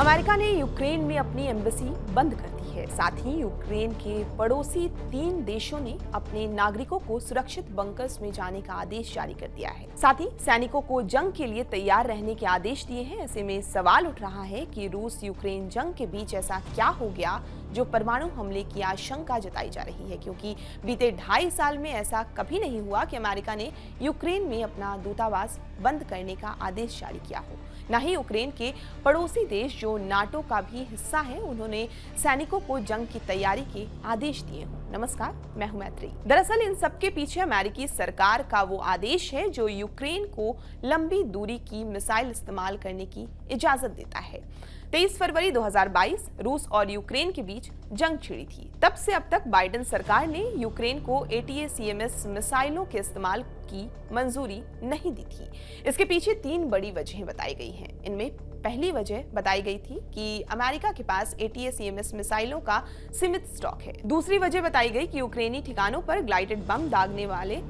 America ने Ukraine में अपनी एम्बेसी बंद कर दी है। साथ ही यूक्रेन के पड़ोसी 3 देशों ने अपने नागरिकों को सुरक्षित बंकर्स में जाने का आदेश जारी कर दिया है। साथ ही सैनिकों को जंग के लिए तैयार रहने के आदेश दिए हैं। ऐसे में सवाल उठ रहा है कि रूस यूक्रेन जंग के बीच ऐसा क्या हो गया जो परमाणु हमले की आशंका जताई जा रही है, क्योंकि बीते 2.5 साल में ऐसा कभी नहीं हुआ कि अमेरिका ने यूक्रेन में अपना दूतावास बंद करने का आदेश जारी किया हो। न ही यूक्रेन के पड़ोसी देश जो नाटो का भी हिस्सा है, उन्होंने सैनिकों को जंग की तैयारी के आदेश दिए हों। नमस्कार, मैं हूं मैत्री। दरअसल इन सबके पीछे अमेरिकी सरकार का वो आदेश है जो यूक्रेन को लंबी दूरी की मिसाइल इस्तेमाल करने की इजाजत देता है। 23 फरवरी 2022 रूस और यूक्रेन के बीच जंग छिड़ी थी। तब से अब तक बाइडेन सरकार ने यूक्रेन को ATACMS मिसाइलों के इस्तेमाल की मंजूरी नहीं दी थी। इसके पीछे 3 बड़ी वजहें बताई गई हैं। इनमें पहली वजह बताई गई थी कि अमेरिका के पास ATACMS मिसाइलों का सीमित स्टॉक है। दूसरी वजह बताई गई कि यूक्रेनी ठिकानों पर ग्लाइडेड बम दागने वाले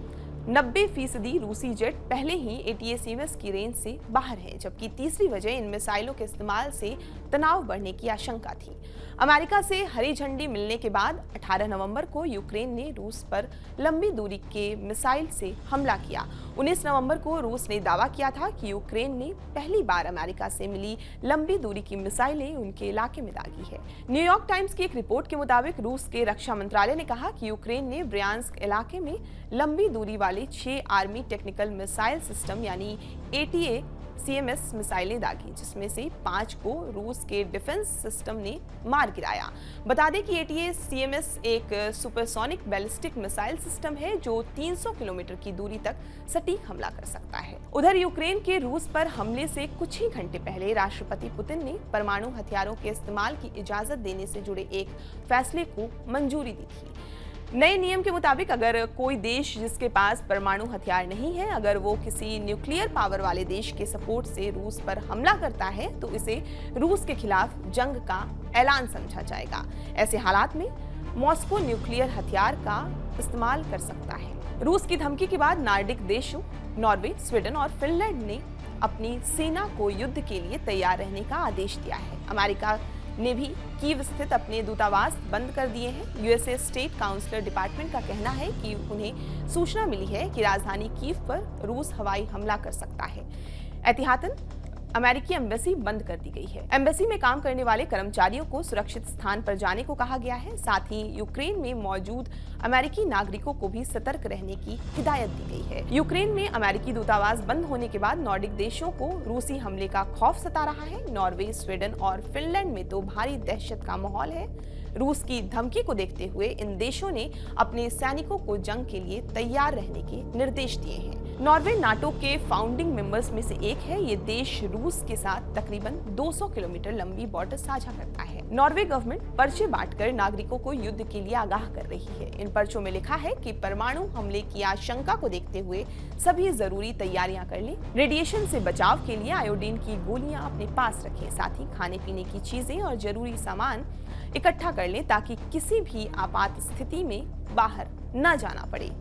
90% रूसी जेट पहले ही ATACMS की रेंज से बाहर है, जबकि तीसरी वजह इन मिसाइलों के इस्तेमाल से तनाव बढ़ने की आशंका थी। अमेरिका से हरी झंडी मिलने के बाद 18 नवंबर को यूक्रेन ने रूस पर लंबी दूरी के मिसाइल से हमला किया। 19 नवंबर को रूस ने दावा किया था कि यूक्रेन ने पहली बार अमेरिका से मिली लंबी दूरी की मिसाइलें उनके इलाके में दागी है। न्यूयॉर्क टाइम्स की एक रिपोर्ट के मुताबिक रूस के रक्षा मंत्रालय ने कहा कि यूक्रेन ने ब्रियांस्क इलाके में लंबी दूरी वाले 6 आर्मी टेक्निकल मिसाइल सिस्टम यानी ATACMS मिसाइलें दागी, जिसमें से 5 को रूस के डिफेंस सिस्टम ने मार गिराया। बता दें कि ATACMS एक सुपरसोनिक बैलिस्टिक मिसाइल सिस्टम है जो 300 किलोमीटर की दूरी तक सटीक हमला कर सकता है। उधर यूक्रेन के रूस पर हमले से कुछ ही घंटे पहले राष्ट्रपति पुतिन ने परमाणु हथियारों के इस्तेमाल की इजाजत देने से जुड़े एक फैसले को मंजूरी दी थी। नए नियम के मुताबिक अगर कोई देश जिसके पास परमाणु हथियार नहीं है, अगर वो किसी न्यूक्लियर पावर वाले देश के सपोर्ट से रूस पर हमला करता है तो इसे रूस के खिलाफ जंग का ऐलान समझा जाएगा। ऐसे हालात में मॉस्को न्यूक्लियर हथियार का इस्तेमाल कर सकता है। रूस की धमकी के बाद नॉर्डिक देशों नॉर्वे, स्वीडन और फिनलैंड ने अपनी सेना को युद्ध के लिए तैयार रहने का आदेश दिया है। अमेरिका ने भी कीव स्थित अपने दूतावास बंद कर दिए हैं। USA स्टेट काउंसलर डिपार्टमेंट का कहना है कि उन्हें सूचना मिली है कि राजधानी कीव पर रूस हवाई हमला कर सकता है। एहतियातन अमेरिकी एम्बेसी बंद कर दी गई है। एम्बेसी में काम करने वाले कर्मचारियों को सुरक्षित स्थान पर जाने को कहा गया है। साथ ही यूक्रेन में मौजूद अमेरिकी नागरिकों को भी सतर्क रहने की हिदायत दी गई है। यूक्रेन में अमेरिकी दूतावास बंद होने के बाद नॉर्डिक देशों को रूसी हमले का खौफ सता रहा है। नॉर्वे, स्वीडन और फिनलैंड में तो भारी दहशत का माहौल है। रूस की धमकी को देखते हुए इन देशों ने अपने सैनिकों को जंग के लिए तैयार रहने के निर्देश दिए हैं। नॉर्वे नाटो के फाउंडिंग मेंबर्स में से एक है। ये देश रूस के साथ तकरीबन 200 किलोमीटर लंबी बॉर्डर साझा करता है। नॉर्वे गवर्नमेंट पर्चे बांटकर नागरिकों को युद्ध के लिए आगाह कर रही है। इन पर्चों में लिखा है कि परमाणु हमले की आशंका को देखते हुए सभी जरूरी तैयारियां कर लें। रेडिएशन से बचाव के लिए आयोडीन की गोलियां अपने पास रखें। साथ ही खाने पीने की चीजें और जरूरी सामान इकट्ठा कर लें ताकि किसी भी आपात स्थिति में बाहर न जाना पड़े।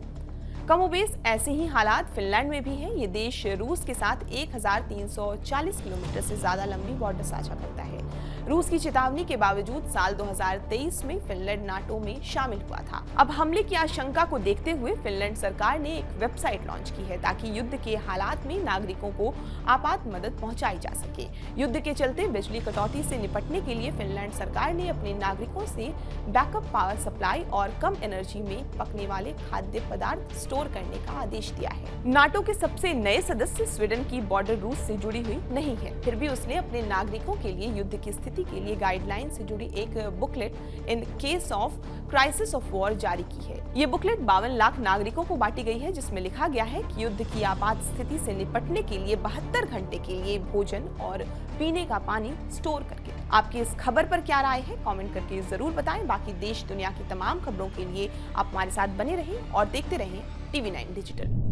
कमोबेश ऐसे ही हालात फिनलैंड में भी हैं। ये देश रूस के साथ 1340 किलोमीटर से ज्यादा लंबी बॉर्डर साझा करता है। रूस की चेतावनी के बावजूद साल 2023 में फिनलैंड नाटो में शामिल हुआ था। अब हमले की आशंका को देखते हुए फिनलैंड सरकार ने एक वेबसाइट लॉन्च की है ताकि युद्ध के हालात में नागरिकों को आपात मदद पहुंचाई जा सके। युद्ध के चलते बिजली कटौती से निपटने के लिए फिनलैंड सरकार ने अपने नागरिकों से बैकअप पावर सप्लाई और कम एनर्जी में पकने वाले खाद्य पदार्थ स्टोर करने का आदेश दिया है। नाटो के सबसे नए सदस्य स्वीडन की बॉर्डर रूस से जुड़ी हुई नहीं है, फिर भी उसने अपने नागरिकों के लिए युद्ध की स्थिति के लिए गाइडलाइन से जुड़ी एक booklet in case of crisis of war जारी की है। ये बुकलेट 52 लाख नागरिकों को बांटी गई है, जिसमें लिखा गया है कि युद्ध की आपात स्थिति से निपटने के लिए 72 घंटे के लिए भोजन और पीने का पानी स्टोर करके। आपकी इस खबर पर क्या राय है, कमेंट करके जरूर बताएं। बाकी देश दुनिया की तमाम खबरों के लिए आप हमारे साथ बने रहें और देखते रहें TV9 डिजिटल।